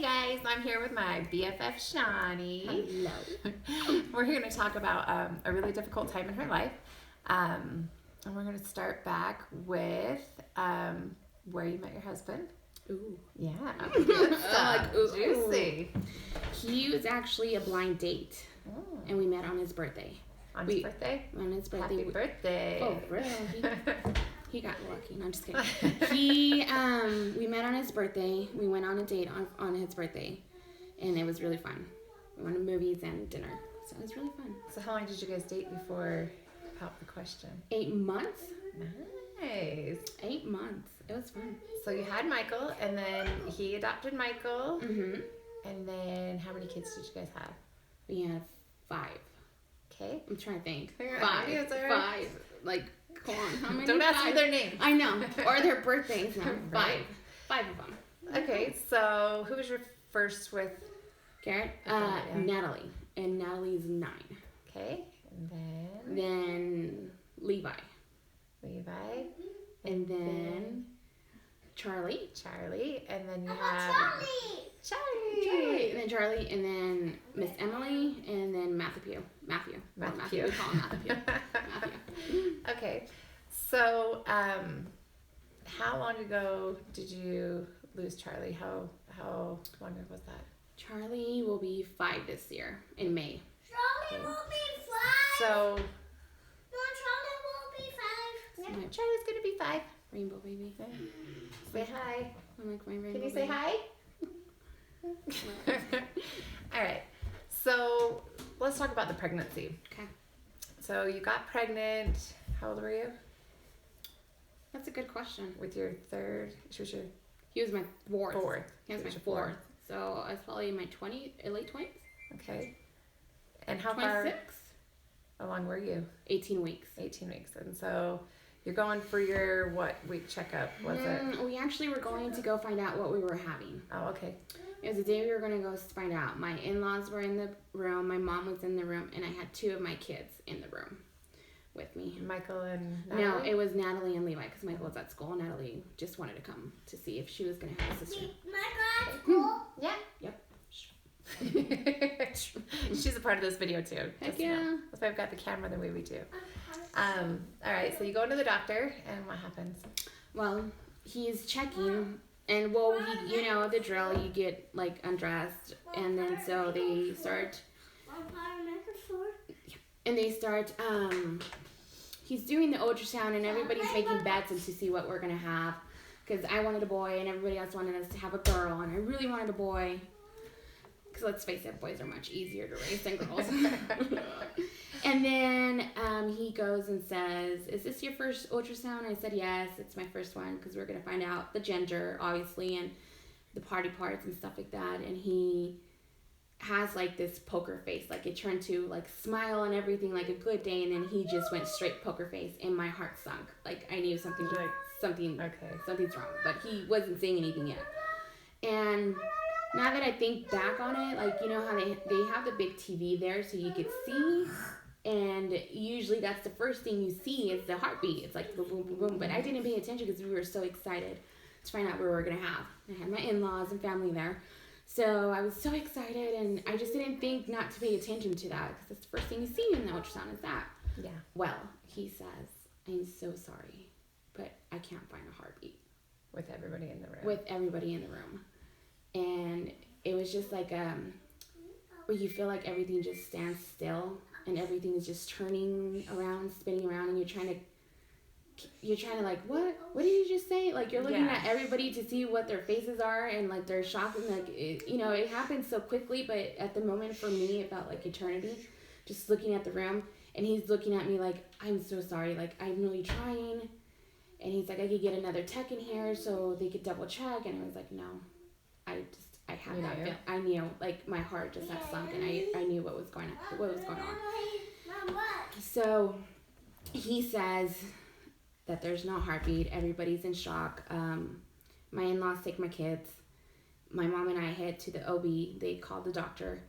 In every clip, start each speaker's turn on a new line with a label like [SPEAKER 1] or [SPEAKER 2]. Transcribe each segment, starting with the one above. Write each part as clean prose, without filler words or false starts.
[SPEAKER 1] Hey guys, I'm here with my BFF Shawnee.
[SPEAKER 2] Hello.
[SPEAKER 1] We're here to talk about a really difficult time in her life. And we're going to start back with where you met your husband.
[SPEAKER 2] Ooh.
[SPEAKER 1] Yeah.
[SPEAKER 2] Juicy. He was actually a blind date.
[SPEAKER 1] Oh.
[SPEAKER 2] And we met on his birthday.
[SPEAKER 1] On his birthday?
[SPEAKER 2] On his birthday.
[SPEAKER 1] Happy birthday.
[SPEAKER 2] Oh, really? He got lucky. No, I'm just kidding. We met on his birthday. We went on a date on his birthday. And it was really fun. We went to movies and dinner. So it was really fun.
[SPEAKER 1] So how long did you guys date before popped the question?
[SPEAKER 2] 8 months.
[SPEAKER 1] Nice.
[SPEAKER 2] 8 months. It was fun.
[SPEAKER 1] So you had Michael, and then he adopted Michael.
[SPEAKER 2] Mm-hmm.
[SPEAKER 1] And then how many kids did you guys have?
[SPEAKER 2] We had 5.
[SPEAKER 1] Okay.
[SPEAKER 2] I'm trying to think.
[SPEAKER 1] Five.
[SPEAKER 2] 5. Like, come on. How many?
[SPEAKER 1] Don't ask me their names.
[SPEAKER 2] I know. Or their birthdays now.
[SPEAKER 1] Right.
[SPEAKER 2] 5 of them.
[SPEAKER 1] Okay, so who was your first with?
[SPEAKER 2] Garrett?
[SPEAKER 1] Yeah.
[SPEAKER 2] Natalie. And Natalie's 9.
[SPEAKER 1] Okay. And
[SPEAKER 2] then Levi. And then Charlie.
[SPEAKER 1] And then you have Charlie.
[SPEAKER 2] And then Charlie. And then Miss Emily. And then Matthew. Matthew. We call him Matthew. Matthew.
[SPEAKER 1] Okay. So, how long ago did you lose Charlie? How long ago was that?
[SPEAKER 2] Charlie will be 5 this year in May.
[SPEAKER 3] Charlie will be 5.
[SPEAKER 1] So.
[SPEAKER 3] No, Charlie will be 5.
[SPEAKER 1] Yeah, Charlie's gonna be 5.
[SPEAKER 2] Rainbow baby.
[SPEAKER 1] Say hi.
[SPEAKER 2] I'm like my rainbow.
[SPEAKER 1] Can you say
[SPEAKER 2] baby.
[SPEAKER 1] hi? All right. So let's talk about the pregnancy.
[SPEAKER 2] Okay.
[SPEAKER 1] So you got pregnant. How old were you?
[SPEAKER 2] That's a good question.
[SPEAKER 1] With your third?
[SPEAKER 2] He was my 4th.
[SPEAKER 1] Fourth.
[SPEAKER 2] He was my
[SPEAKER 1] Your
[SPEAKER 2] 4th. So I was probably in my late 20s.
[SPEAKER 1] Okay. And how
[SPEAKER 2] 26?
[SPEAKER 1] far along were you?
[SPEAKER 2] 18 weeks.
[SPEAKER 1] 18 weeks. And so you're going for your what week checkup was it?
[SPEAKER 2] We actually were going to go find out what we were having.
[SPEAKER 1] Oh, okay.
[SPEAKER 2] It was the day we were going to go find out. My in-laws were in the room. My mom was in the room. And I had 2 of my kids in the room with me.
[SPEAKER 1] Michael and Natalie?
[SPEAKER 2] No, it was Natalie and Levi because Michael was at school. Natalie just wanted to come to see if she was going to have a sister.
[SPEAKER 3] Michael at school?
[SPEAKER 1] Yeah.
[SPEAKER 2] Yep.
[SPEAKER 1] She's a part of this video too.
[SPEAKER 2] Heck yeah.
[SPEAKER 1] That's why I've got the camera the way we do. All right, so you go into the doctor and what happens?
[SPEAKER 2] Well, he's checking and you know the drill, you get like undressed and then so they start he's doing the ultrasound and everybody's making bets and to see what we're going to have because I wanted a boy and everybody else wanted us to have a girl and I really wanted a boy. Because let's face it, boys are much easier to raise than girls. And then he goes and says, "Is this your first ultrasound?" I said, "Yes, it's my first one because we're going to find out the gender, obviously, and the party parts and stuff like that." And he has like this poker face. Like it turned to like smile and everything like a good day. And then he just went straight poker face and my heart sunk. Like I knew something's wrong. But he wasn't saying anything yet. And now that I think back on it, like, you know how they have the big TV there so you could see, and usually that's the first thing you see is the heartbeat. It's like boom, boom, boom, boom. But I didn't pay attention because we were so excited to find out what we were going to have. I had my in-laws and family there. So I was so excited, and I just didn't think not to pay attention to that because that's the first thing you see in the ultrasound is that.
[SPEAKER 1] Yeah.
[SPEAKER 2] Well, he says, "I'm so sorry, but I can't find a heartbeat."
[SPEAKER 1] With everybody in the room.
[SPEAKER 2] With everybody in the room. And it was just like where you feel like everything just stands still and everything is just turning around, spinning around, and you're trying to like, what did you just say? Like you're looking at everybody to see what their faces are and like they're shocked and like it happens so quickly, but at the moment for me it felt like eternity just looking at the room. And he's looking at me like, "I'm so sorry, like I'm really trying." And he's like, "I could get another tech in here so they could double check." And I was like, "No, I had that feel. I knew, like my heart just had sunk, and I knew what was going on. So he says that there's no heartbeat. Everybody's in shock. My in-laws take my kids. My mom and I head to the OB. They called the doctor,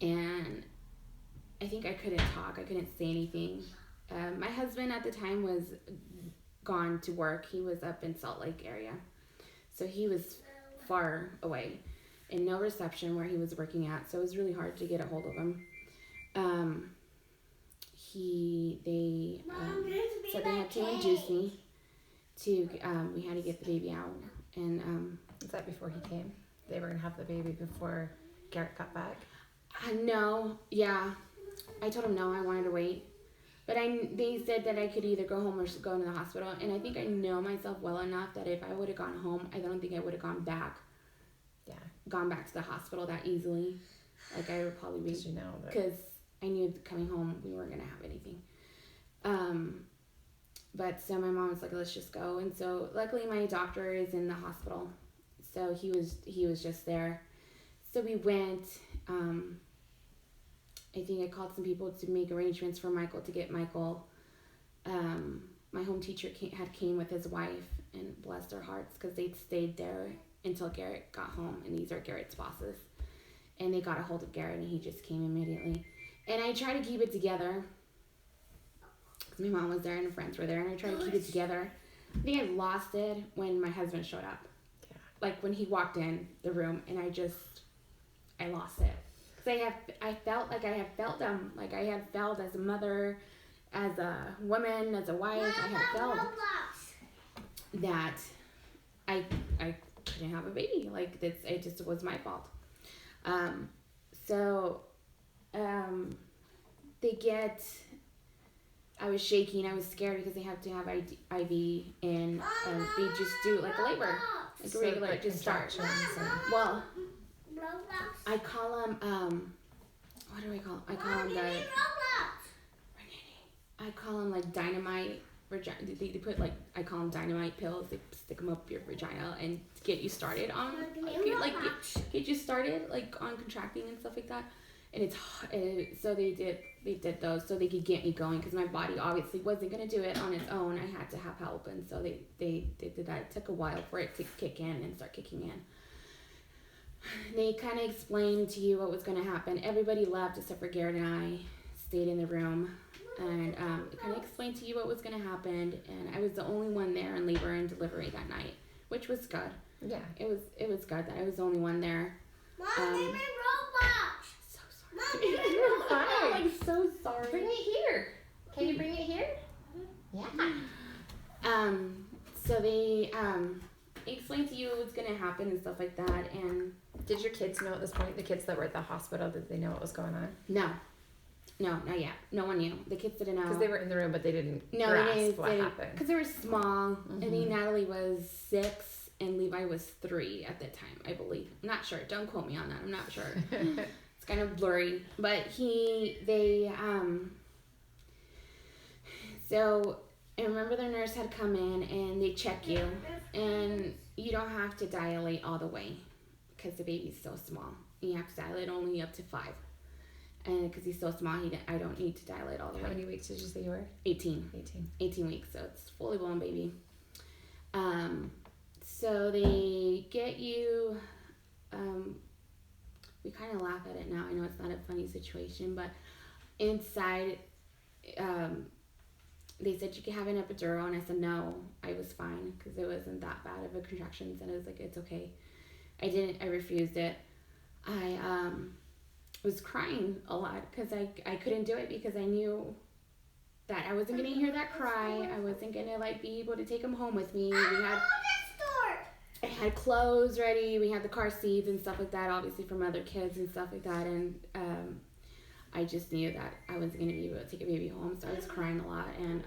[SPEAKER 2] and I think I couldn't talk. I couldn't say anything. My husband at the time was gone to work. He was up in Salt Lake area. So he was far away. and no reception where he was working at, so it was really hard to get a hold of him. They said they had to induce me to, we had to get the baby out, and
[SPEAKER 1] Is that before he came? They were going to have the baby before Garrett got back?
[SPEAKER 2] no, yeah, I told him no, I wanted to wait. But they said that I could either go home or go into the hospital. And I think I know myself well enough that if I would have gone home, I don't think I would have gone back.
[SPEAKER 1] Yeah.
[SPEAKER 2] Gone back to the hospital that easily. Like I would probably be.
[SPEAKER 1] Because you know that.
[SPEAKER 2] Because I knew coming home we weren't going to have anything. But so my mom was like, let's just go. And so luckily my doctor is in the hospital. So he was just there. So we went. I think I called some people to make arrangements for Michael to get Michael. My home teacher came with his wife, and bless their hearts, because they'd stayed there until Garrett got home, and these are Garrett's bosses. And they got a hold of Garrett, and he just came immediately. And I tried to keep it together, because my mom was there and her friends were there, and I tried to keep it together. I think I lost it when my husband showed up.
[SPEAKER 1] Yeah.
[SPEAKER 2] Like when he walked in the room, and I lost it. I felt like I had felt them. Like I had felt as a mother, as a woman, as a wife. I had felt that I couldn't have a baby. Like it just was my fault. I was shaking. I was scared because they have to have IV, and they just do like a labor, like a regular,
[SPEAKER 1] like
[SPEAKER 2] just start. Well, I call them, what do I call them? I call them like dynamite, they put like, I call them dynamite pills. They stick them up your vagina and get you started on, get you started like on contracting and stuff like that. And so they did those so they could get me going, because my body obviously wasn't going to do it on its own. I had to have help, and so they did that. It took a while for it to kick in and start kicking in. They kind of explained to you what was going to happen. Everybody left except for Garrett and I stayed in the room, and it kind of explained to you what was going to happen. And I was the only one there in labor and delivery that night, which was good.
[SPEAKER 1] Yeah,
[SPEAKER 2] it was good that I was the only one there.
[SPEAKER 3] Mom, give me Roblox.
[SPEAKER 2] So sorry.
[SPEAKER 3] Mom, give me
[SPEAKER 1] Roblox.
[SPEAKER 2] I'm so sorry.
[SPEAKER 1] Bring it here. Can you bring it here? Yeah.
[SPEAKER 2] So they explained to you what was going to happen and stuff like that. And
[SPEAKER 1] did your kids know at this point, the kids that were at the hospital, did they know what was going on?
[SPEAKER 2] No, not yet. No one knew. The kids didn't know.
[SPEAKER 1] Because they were in the room, but they didn't
[SPEAKER 2] grasp
[SPEAKER 1] what happened. Because
[SPEAKER 2] they were small. I think Natalie was 6 and Levi was 3 at that time, I believe. I'm not sure. Don't quote me on that. I'm not sure. It's kind of blurry. But so I remember the nurse had come in and they check you, and you don't have to dilate all the way because the baby's so small. You have to dilate only up to 5. And because he's so small, I don't need to dilate all the way.
[SPEAKER 1] How many weeks did you say you were?
[SPEAKER 2] 18.
[SPEAKER 1] 18.
[SPEAKER 2] 18 weeks, so it's fully blown baby. So they get you, we kind of laugh at it now. I know it's not a funny situation, but inside, they said you could have an epidural, and I said no. I was fine because it wasn't that bad of a contractions, and I was like, it's okay. I refused it. I was crying a lot because I couldn't do it because I knew that I wasn't gonna hear that cry. I wasn't gonna be able to take him home with me. I had clothes ready. We had the car seats and stuff like that, obviously from other kids and stuff like that. And I just knew that I wasn't gonna be able to take a baby home, so I was crying a lot. And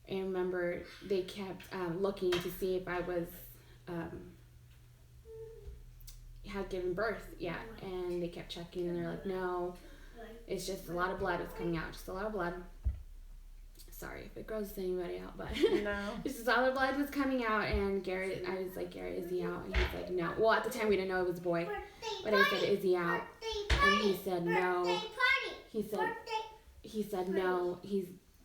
[SPEAKER 2] I remember they kept looking to see if I was had given birth yet, and they kept checking, and they're like, no, it's just a lot of blood was coming out, just a lot of blood. Sorry if it grosses anybody out, but
[SPEAKER 1] no,
[SPEAKER 2] just a lot of blood was coming out. And Garrett, I was like, Garrett, is he out? And he's like, no. Well, at the time we didn't know it was a boy, but I said, is he out? And he said no. He said no,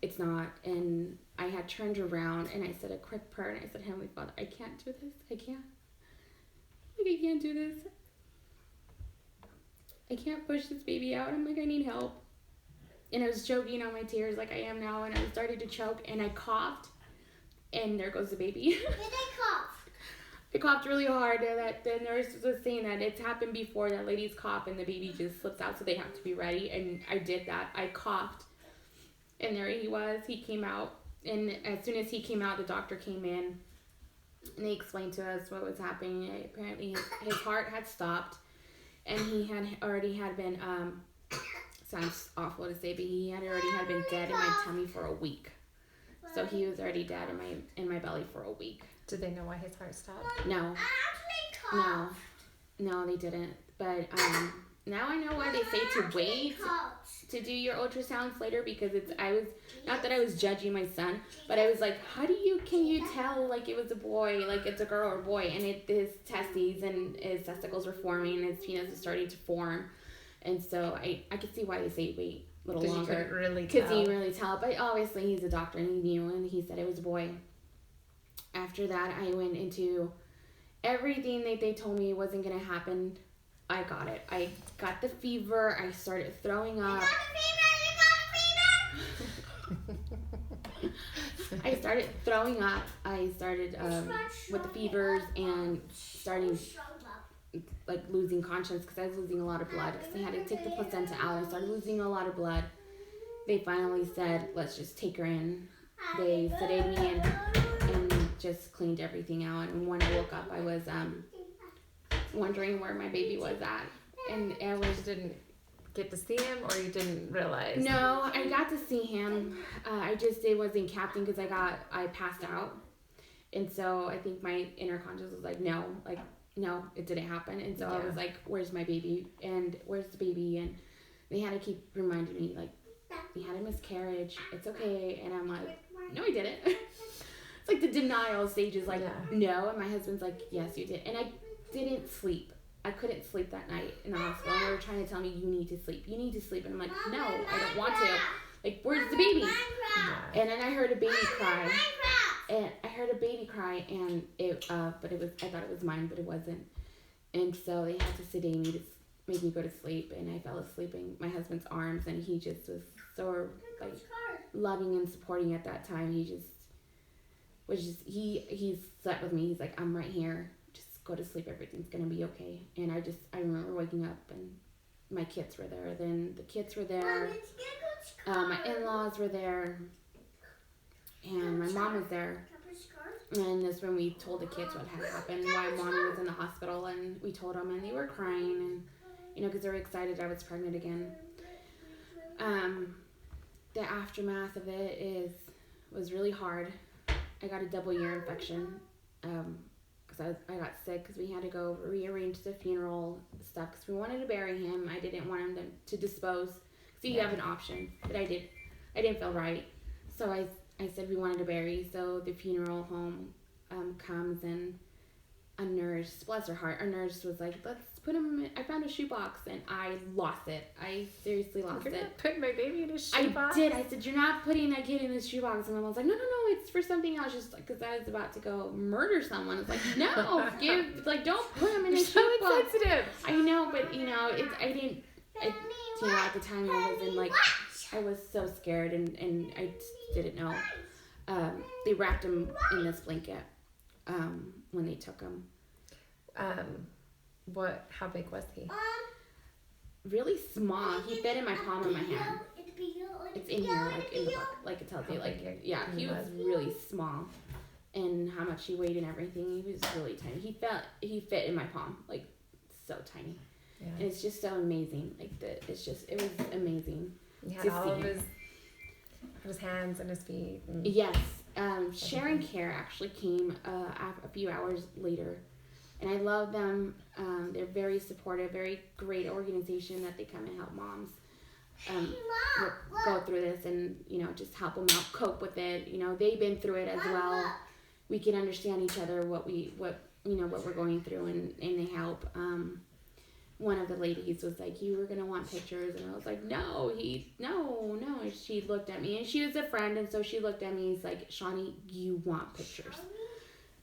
[SPEAKER 2] it's not. And I had turned around and I said a quick prayer, and I said, Heavenly Father, I can't do this. I can't do this. I can't push this baby out. I'm like, I need help. And I was choking on my tears like I am now, and I started to choke, and I coughed, and there goes the baby.
[SPEAKER 3] Did I cough?
[SPEAKER 2] I coughed really hard, and that the nurse was saying that it's happened before, that ladies cough and the baby just slips out, so they have to be ready. And I did that. I coughed, and there he was. He came out, and as soon as he came out, the doctor came in, and they explained to us what was happening. Apparently, his heart had stopped, and he had already been, sounds awful to say, but he had already been dead in my tummy for a week. So he was already dead in my belly for a week.
[SPEAKER 1] Did they know why his heart stopped?
[SPEAKER 2] No, they didn't. But now I know why they say to wait to do your ultrasounds later, because I was not that I was judging my son, but I was like, can you tell like it was a boy, like it's a girl or a boy, and his testes and his testicles were forming, and his penis was starting to form, and so I could see why they say wait a little longer.
[SPEAKER 1] You couldn't really
[SPEAKER 2] Because
[SPEAKER 1] tell.
[SPEAKER 2] he didn't really tell, but obviously he's a doctor and he knew, and he said it was a boy. After that, I went into everything that they told me wasn't going to happen. I got it. I got the fever. I started throwing up. I started throwing up. I started with the fevers and starting like losing conscience, because I was losing a lot of blood, because they had to take the placenta out. I started losing a lot of blood. They finally said, let's just take her in. They sedated me and just cleaned everything out. And when I woke up, I was wondering where my baby was at. And I was...
[SPEAKER 1] You didn't get to see him, or you didn't realize?
[SPEAKER 2] No, I got to see him. It wasn't captain, because I passed out. And so I think my inner conscience was like, no, it didn't happen. And so I was like, where's my baby? And where's the baby? And they had to keep reminding me, like, you had a miscarriage. It's okay. And I'm like, no, I didn't. It's like the denial stage is like, no. And my husband's like, yes, you did. And I didn't sleep. I couldn't sleep that night in the hospital. And they were trying to tell me, you need to sleep. You need to sleep. And I'm like, no, I don't want to. Like, where's the baby?
[SPEAKER 1] Yeah.
[SPEAKER 2] And then I heard a baby cry. And I heard a baby cry, and but it was, I thought it was mine, but it wasn't. And so they had to sedate me to make me go to sleep, and I fell asleep in my husband's arms, and he just was so like loving and supporting at that time. He slept with me. He's like, I'm right here. Just go to sleep. Everything's gonna be okay. And I remember waking up, and my kids were there. Then the kids were there. My in-laws were there. And my mom was there. And that's when we told the kids what had happened, why mommy was in the hospital, and we told them, and they were crying, and because they were excited I was pregnant again. The aftermath of it was really hard. I got a double ear infection because I got sick, because we had to go rearrange the funeral stuff, because we wanted to bury him. I didn't want them to dispose. So you have an option, but I didn't feel right. So I said we wanted to bury. So the funeral home comes, and a nurse, bless her heart, a nurse was like, let's put him in. I found a shoebox, and I lost it. I seriously lost it.
[SPEAKER 1] You're not putting my baby in a shoebox?
[SPEAKER 2] I did. I said, you're not putting that kid in a shoebox. And my mom was like, no, it's for something else. Just like, because I was about to go murder someone. It's like, no, don't put him in a shoebox.
[SPEAKER 1] So insensitive.
[SPEAKER 2] I know, but at the time I was so scared, and I didn't know. They wrapped him in this blanket when they took him.
[SPEAKER 1] How big was he?
[SPEAKER 2] Really small. He fit in my palm of my hand. It's in here, like in the book, like it tells you. Like, yeah, he was really small, and how much he weighed and everything. He was really tiny. He fit in my palm, like so tiny. Yeah. And it's just so amazing. Like it was amazing.
[SPEAKER 1] He had all of his hands and his feet. And
[SPEAKER 2] yes. Sharing Care actually came a few hours later, and I love them. They're very supportive, very great organization that they come and help moms go through this, and just help them out, cope with it. They've been through it as well. We can understand each other, what we're going through, and they help. One of the ladies was like, you were going to want pictures. And I was like, no. And she looked at me, and she was a friend. And so she looked at me and was like, Shawnee, you want pictures.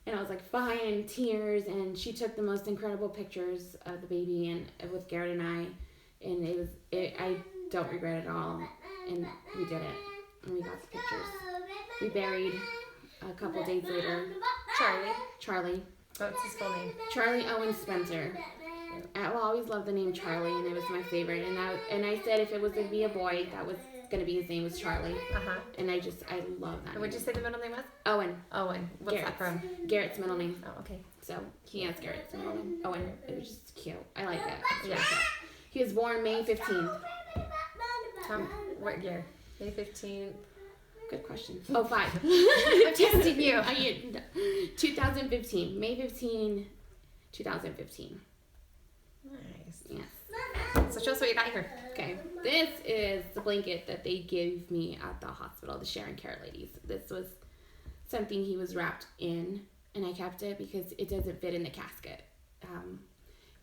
[SPEAKER 2] And I was like, fine, in tears. And she took the most incredible pictures of the baby and with Garrett and I. And I don't regret it at all. And we did it. And we got the pictures. We buried a couple days later
[SPEAKER 1] Charlie. What's his full name?
[SPEAKER 2] Charlie Owen Spencer. I will always love the name Charlie, and it was my favorite. And I said if it was going to be a boy, that was going to be his name was Charlie. And I love that.
[SPEAKER 1] And what'd you say the middle name was?
[SPEAKER 2] Owen.
[SPEAKER 1] Owen. What's that from?
[SPEAKER 2] Garrett's middle name.
[SPEAKER 1] Oh, okay.
[SPEAKER 2] So he has Garrett's middle name. Owen. It was just cute. I like it.
[SPEAKER 1] Yeah.
[SPEAKER 2] He was born May 15th.
[SPEAKER 1] What year? May 15th.
[SPEAKER 2] Good question. Oh, 5.
[SPEAKER 1] I'm testing you.
[SPEAKER 2] 2015. May 15, 2015.
[SPEAKER 1] Nice.
[SPEAKER 2] Yes.
[SPEAKER 1] So show us what you got here.
[SPEAKER 2] Okay. This is the blanket that they gave me at the hospital, the Sharon Care ladies. This was something he was wrapped in, and I kept it because it doesn't fit in the casket.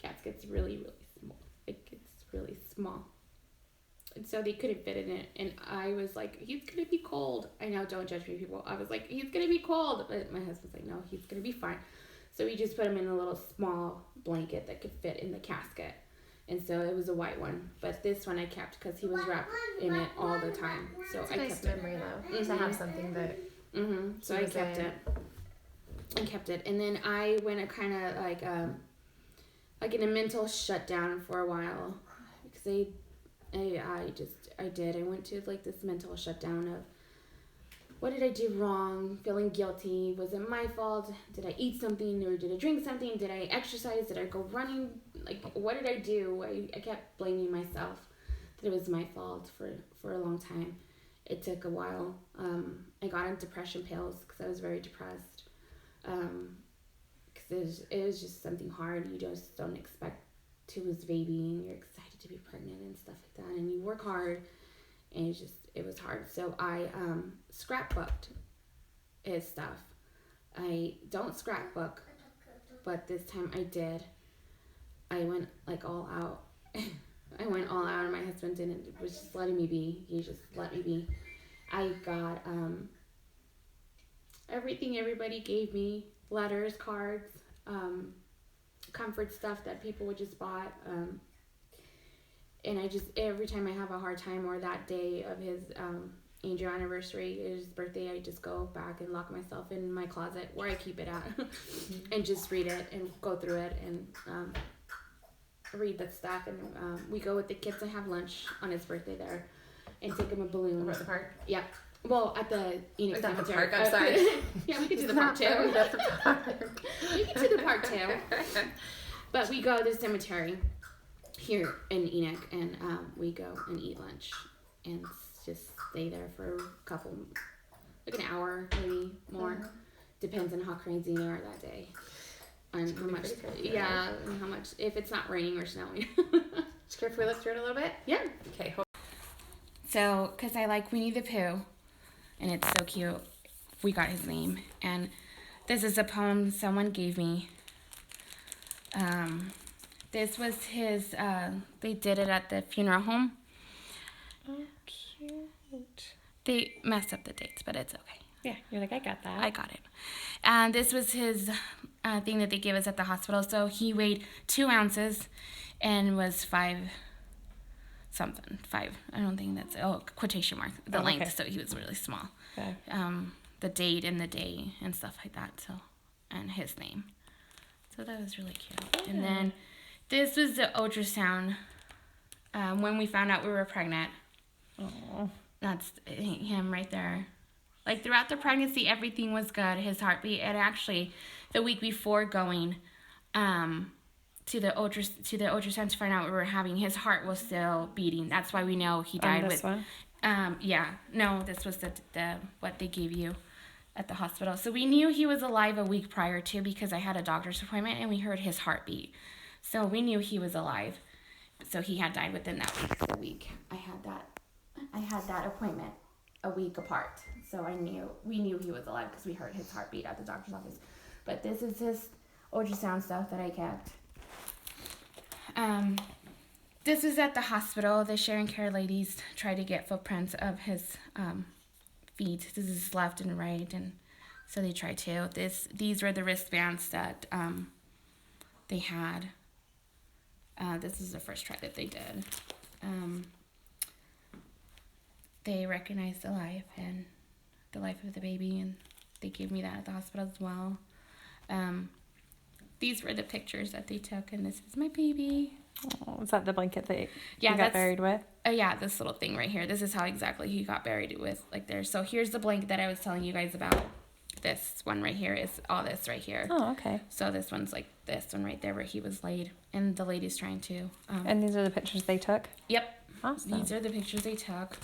[SPEAKER 2] Casket's really, really small. It's really small. And so they couldn't fit in it. And I was like, he's going to be cold. I know, don't judge me, people. I was like, he's going to be cold. But my husband's like, no, he's going to be fine. So we just put him in a little small blanket that could fit in the casket. And so it was a white one. But this one I kept because he was wrapped in it all the time. So
[SPEAKER 1] It's a
[SPEAKER 2] I
[SPEAKER 1] nice
[SPEAKER 2] kept it.
[SPEAKER 1] memory, though, to have something that...
[SPEAKER 2] So I kept it. I kept it. And then I went kind of like in a mental shutdown for a while. Because I did. I went to like this mental shutdown of what did I do wrong? Feeling guilty. Was it my fault? Did I eat something or did I drink something? Did I exercise? Did I go running? Like, what did I do? I kept blaming myself that it was my fault for a long time. It took a while. I got on depression pills because I was very depressed. Because it was just something hard. You just don't expect to lose a baby and you're excited to be pregnant and stuff like that. And you work hard and it was hard. So I scrapbooked his stuff. I don't scrapbook, but this time I did. I went like all out. I went all out and my husband was just letting me be. He just let me be. I got everything everybody gave me, letters, cards, comfort stuff that people would just bought. And I just, every time I have a hard time or that day of his angel anniversary, his birthday, I just go back and lock myself in my closet where I keep it at and just read it and go through it and read that stuff. And we go with the kids and have lunch on his birthday there and take him a balloon.
[SPEAKER 1] Over at the park?
[SPEAKER 2] Yeah. Well, at the Enix
[SPEAKER 1] Not the
[SPEAKER 2] Cemetery.
[SPEAKER 1] park, I'm sorry.
[SPEAKER 2] Yeah, we could do the park too. We could do the park too. But we go to the cemetery here in Enoch, and we go and eat lunch and just stay there for a couple, like an hour, maybe more. Depends on how crazy we are that day. And how much, yeah, and how much, if it's not raining or snowing.
[SPEAKER 1] Just care if we look through it a little bit?
[SPEAKER 2] Yeah.
[SPEAKER 1] Okay.
[SPEAKER 2] So, because I like Winnie the Pooh, and it's so cute, we got his name. And this is a poem someone gave me. This was his, they did it at the funeral home.
[SPEAKER 1] Oh, cute.
[SPEAKER 2] They messed up the dates, but it's okay.
[SPEAKER 1] Yeah, you're like, I got that.
[SPEAKER 2] I got it. And this was his thing that they gave us at the hospital. So he weighed 2 ounces and was 5 something. 5. I don't think that's, quotation mark, the length. Okay. So he was really small. Okay. The date and the day and stuff like that. So, and his name. So that was really cute. Yeah. And then this was the ultrasound when we found out we were pregnant.
[SPEAKER 1] Oh.
[SPEAKER 2] That's him right there. Like throughout the pregnancy, everything was good. His heartbeat, and actually, the week before going to the ultrasound to find out what we were having, his heart was still beating. That's why we know he died
[SPEAKER 1] this one?
[SPEAKER 2] Yeah, no, this was the what they gave you at the hospital. So we knew he was alive a week prior to because I had a doctor's appointment and we heard his heartbeat. So we knew he was alive. So he had died within that week. The week I had that appointment a week apart. So we knew he was alive because we heard his heartbeat at the doctor's office. But this is his ultrasound stuff that I kept. This was at the hospital. The Sharon Care ladies tried to get footprints of his feet. This is left and right, and so they tried to. These were the wristbands that they had. This is the first try that they did. They recognized the life and the life of the baby, and they gave me that at the hospital as well. these were the pictures that they took, and this is my baby.
[SPEAKER 4] Oh, is that the blanket that you
[SPEAKER 2] Yeah,
[SPEAKER 4] got buried with?
[SPEAKER 2] Yeah, this little thing right here. This is how exactly he got buried with, like there. So here's the blanket that I was telling you guys about. This one right here is all this right here.
[SPEAKER 4] Oh, okay.
[SPEAKER 2] So this one's like this one right there where he was laid, and the lady's trying to.
[SPEAKER 4] And these are the pictures they took?
[SPEAKER 2] Yep.
[SPEAKER 4] Awesome.
[SPEAKER 2] These are the pictures they took.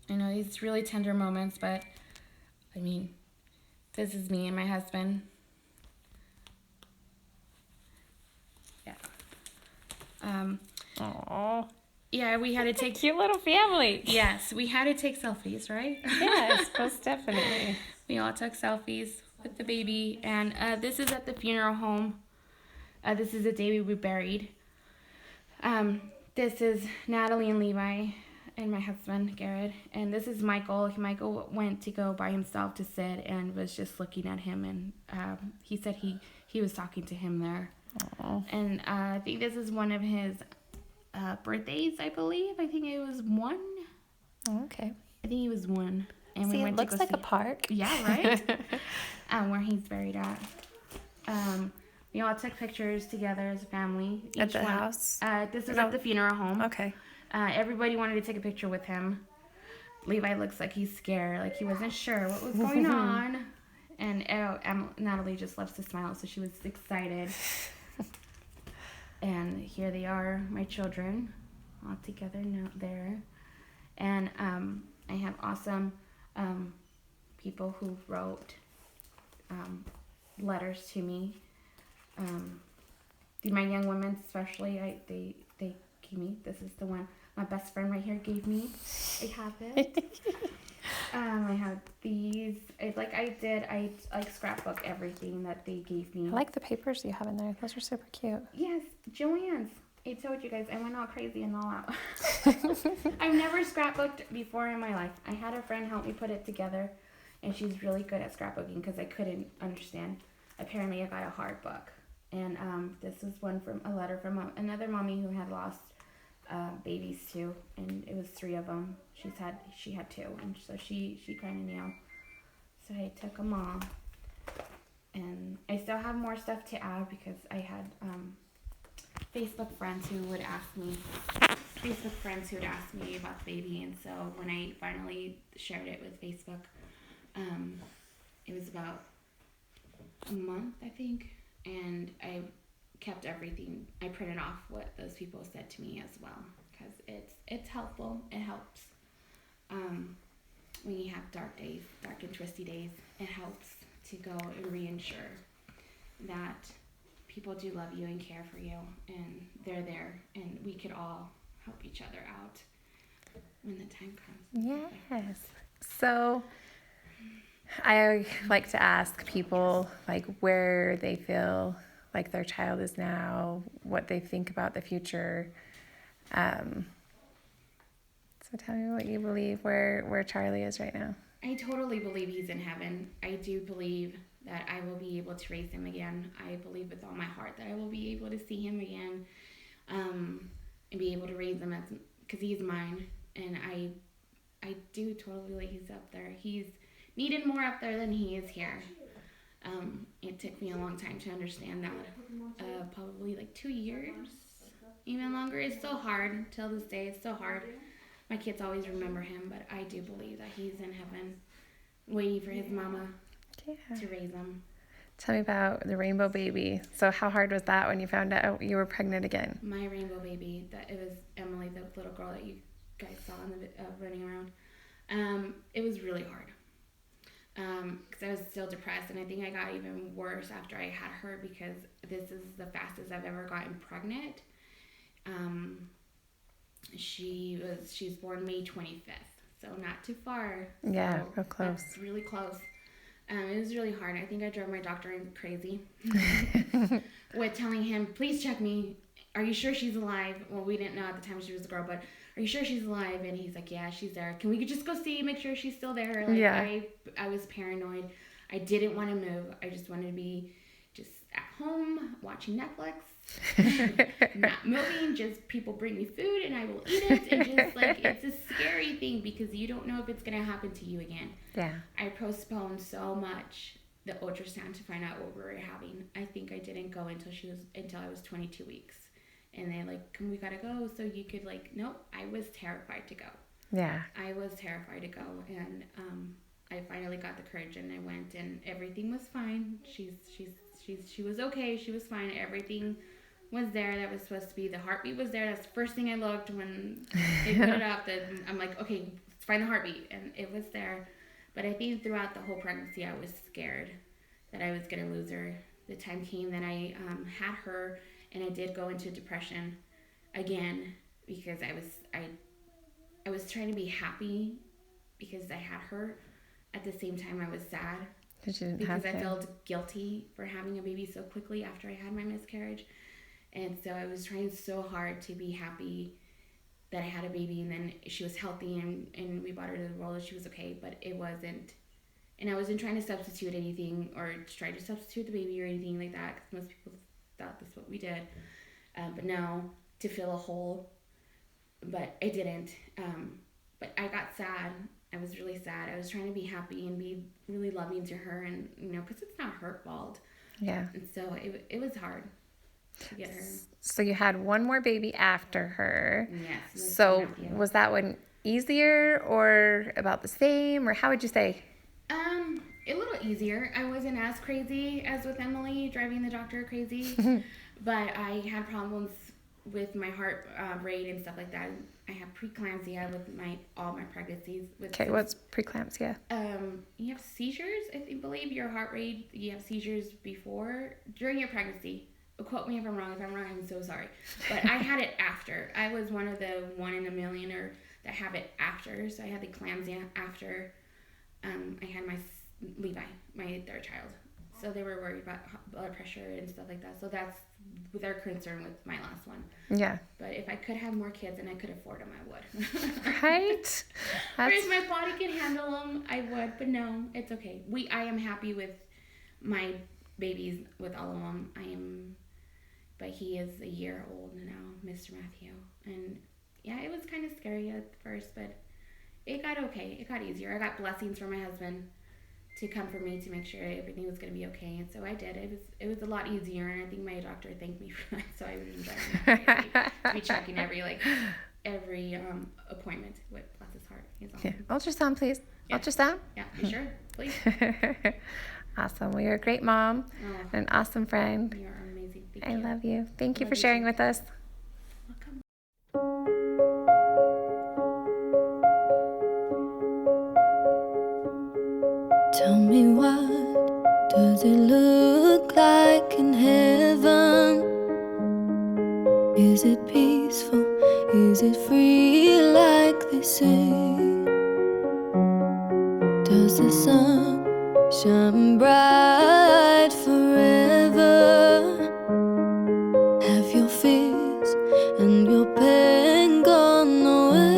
[SPEAKER 2] I know these really tender moments, but I mean, this is me and my husband. Yeah.
[SPEAKER 4] Aww.
[SPEAKER 2] Yeah, we had to take.
[SPEAKER 4] Cute little family.
[SPEAKER 2] Yes, we had to take selfies, right?
[SPEAKER 4] Yes, most definitely.
[SPEAKER 2] We all took selfies with the baby, and this is at the funeral home. This is the day we buried. This is Natalie and Levi and my husband, Garrett. And this is Michael. Michael went to go by himself to sit and was just looking at him, and he said he was talking to him there.
[SPEAKER 4] Aww.
[SPEAKER 2] And I think this is one of his birthdays, I believe. I think it was 1.
[SPEAKER 4] Oh, okay.
[SPEAKER 2] I think it was 1. And
[SPEAKER 4] See,
[SPEAKER 2] we went
[SPEAKER 4] it looks
[SPEAKER 2] to go
[SPEAKER 4] like
[SPEAKER 2] see
[SPEAKER 4] a park.
[SPEAKER 2] Yeah, right? Where he's buried at. We all took pictures together as a family.
[SPEAKER 4] At the house?
[SPEAKER 2] This was at the funeral home.
[SPEAKER 4] Okay.
[SPEAKER 2] Everybody wanted to take a picture with him. Levi looks like he's scared, like he wasn't sure what was going on. And Natalie just loves to smile, so she was excited. And here they are, my children, all together now there. And I have awesome people who wrote letters to me. My young women especially, they gave me. This is the one my best friend right here gave me. I have it. I have these. I scrapbook everything that they gave me.
[SPEAKER 4] I like the papers you have in there. Those are super cute.
[SPEAKER 2] Yes, Joanne's. I told you guys I went all crazy and all out. I've never scrapbooked before in my life. I had a friend help me put it together, and she's really good at scrapbooking because I couldn't understand. Apparently, I got a hard book, and this is one from a letter from another mommy who had lost babies too, and it was 3 of them. She had 2, and so she kind of knew. So I took them all, and I still have more stuff to add because I had Facebook friends who would ask me about the baby, and so when I finally shared it with Facebook, it was about a month, I think, and I kept everything. I printed off what those people said to me as well because it's helpful. It helps when you have dark and twisty days. It helps to go and reassure that people do love you and care for you, and they're there, and we could all help each other out when the time comes.
[SPEAKER 4] Yes. So I like to ask people like where they feel like their child is now, what they think about the future. So tell me what you believe where Charlie is right now.
[SPEAKER 2] I totally believe he's in heaven. I do believe that I will be able to raise him again. I believe with all my heart that I will be able to see him again, and be able to raise him because he's mine. And I do totally believe he's up there. He's needed more up there than he is here. It took me a long time to understand that. Probably like 2 years, even longer. It's so hard till this day. It's so hard. My kids always remember him, but I do believe that he's in heaven, waiting for his mama to raise him.
[SPEAKER 4] Tell me about the rainbow baby. So how hard was that when you found out you were pregnant again?
[SPEAKER 2] My rainbow baby, it was Emily, the little girl that you guys saw in the running around. It was really hard because I was still depressed, and I think I got even worse after I had her because this is the fastest I've ever gotten pregnant. She was born May 25th, so not too far.
[SPEAKER 4] Yeah,
[SPEAKER 2] so
[SPEAKER 4] real close.
[SPEAKER 2] That's really close. It was really hard. I think I drove my doctor crazy with telling him, please check me. Are you sure she's alive? Well, we didn't know at the time she was a girl, but are you sure she's alive? And he's like, yeah, she's there. Can we just go see, make sure she's still there? Like,
[SPEAKER 4] yeah.
[SPEAKER 2] I was paranoid. I didn't want to move. I just wanted to be just at home watching Netflix, not moving, just people bring me food and I will eat it. And just like, it's a scary thing because you don't know if it's going to happen to you again.
[SPEAKER 4] Yeah.
[SPEAKER 2] I postponed so much the ultrasound to find out what we were having. I think I didn't go until I was 22 weeks. And they like, we gotta go so you could like, nope, I was terrified to go.
[SPEAKER 4] Yeah.
[SPEAKER 2] I was terrified to go. And I finally got the courage and I went and everything was fine. She was okay. She was fine. Everything was there that was supposed to be. The heartbeat was there. That's the first thing I looked when they put it up. That I'm like, okay, let's find the heartbeat. And it was there. But I think throughout the whole pregnancy, I was scared that I was going to lose her. The time came that I had her, and I did go into depression again because I was trying to be happy because I had her. At the same time, I was sad because I felt guilty for having a baby so quickly after I had my miscarriage. And so I was trying so hard to be happy that I had a baby, and then she was healthy, and we brought her to the world and she was okay, but it wasn't. And I wasn't trying to substitute anything or try to substitute the baby or anything like that, because most people thought that's what we did. But no, to fill a hole. But I didn't. But I got sad. I was really sad. I was trying to be happy and be really loving to her, and because it's not her fault.
[SPEAKER 4] Yeah.
[SPEAKER 2] And so it was hard to get her.
[SPEAKER 4] So you had one more baby after her.
[SPEAKER 2] Yes.
[SPEAKER 4] So was that one easier or about the same, or how would you say?
[SPEAKER 2] A little easier. I wasn't as crazy as with Emily, driving the doctor crazy, but I had problems with my heart rate and stuff like that. I have preeclampsia with all my pregnancies.
[SPEAKER 4] Okay, what's preeclampsia?
[SPEAKER 2] You have seizures. I believe your heart rate. You have seizures during your pregnancy. Quote me if I'm wrong. If I'm wrong, I'm so sorry. But I had it after. I was one of the 1 in a million that have it after. So I had the eclampsia after I had my Levi, my third child. So they were worried about blood pressure and stuff like that. So that's their concern with my last one.
[SPEAKER 4] Yeah.
[SPEAKER 2] But if I could have more kids and I could afford them, I would.
[SPEAKER 4] Right?
[SPEAKER 2] Or if my body could handle them, I would. But no, it's okay. I am happy with my babies, with all of them. But he is a year old now, Mr. Matthew. And yeah, it was kind of scary at first, but it got okay. It got easier. I got blessings from my husband to come for me to make sure everything was going to be okay. And so I did. It was a lot easier, and I think my doctor thanked me for that. So I was driving crazy to be checking every appointment. Bless his heart. He's awesome.
[SPEAKER 4] Yeah. Ultrasound, please.
[SPEAKER 2] Yeah.
[SPEAKER 4] Ultrasound?
[SPEAKER 2] Yeah, you sure? Please.
[SPEAKER 4] Awesome. Well, you're a great mom, an awesome friend.
[SPEAKER 2] You're amazing. Thank
[SPEAKER 4] I
[SPEAKER 2] you.
[SPEAKER 4] love you. Thank you
[SPEAKER 2] Love
[SPEAKER 4] for
[SPEAKER 2] you
[SPEAKER 4] sharing
[SPEAKER 2] too.
[SPEAKER 4] with us.
[SPEAKER 2] Welcome.
[SPEAKER 5] Tell me, what does it look like in heaven? Is it peaceful? Is it free like they say? Does the sun shine bright forever? Have your fears and your pain gone away?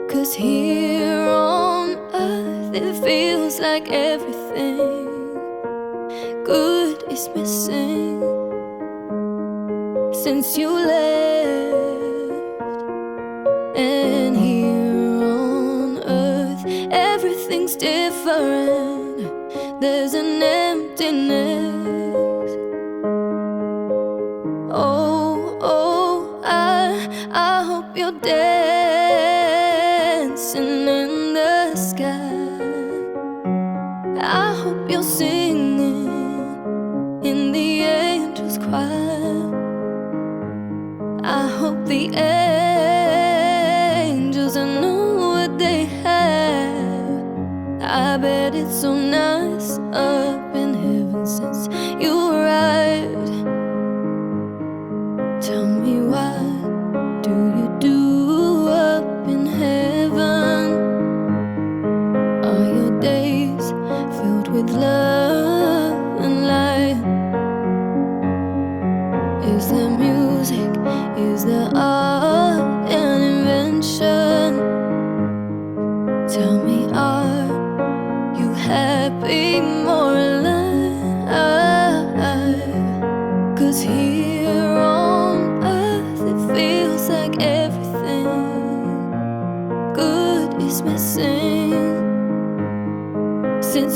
[SPEAKER 5] 'Cause here on earth it feels like everything good is missing since you left. And here on earth everything's different. There's an emptiness. Oh, I hope you're dancing in the sky. I hope you're singing in the angels' choir. I hope the angels know what they have. I bet it's so nice up in heaven since you arrived. Tell me, what do you do up in heaven? Are your days filled with love and light? Is there music? Is there art and invention? Tell me, are you happy, more alive? 'Cause here on earth it feels like everything good is missing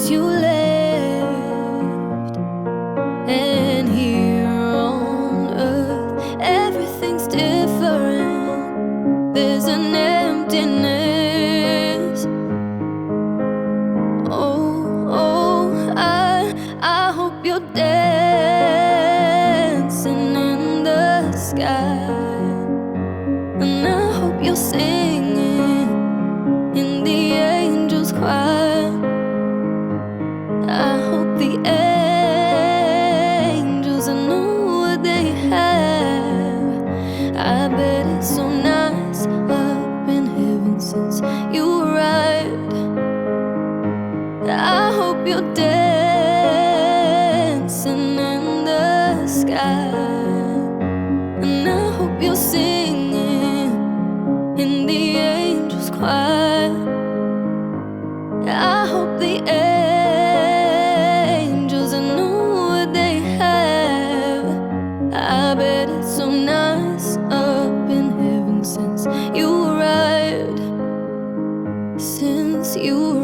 [SPEAKER 5] since you left. And here on earth, everything's different. There's an emptiness. I hope you're dancing in the sky. And I hope you're singing in the angels' choir. I hope the angels know what they have. I bet it's so nice up in heaven since you arrived. I hope you're dancing in the sky. And I hope you're singing in the angels' choir. I hope the angels know what they have. I bet it's so nice up in heaven since you arrived. Since you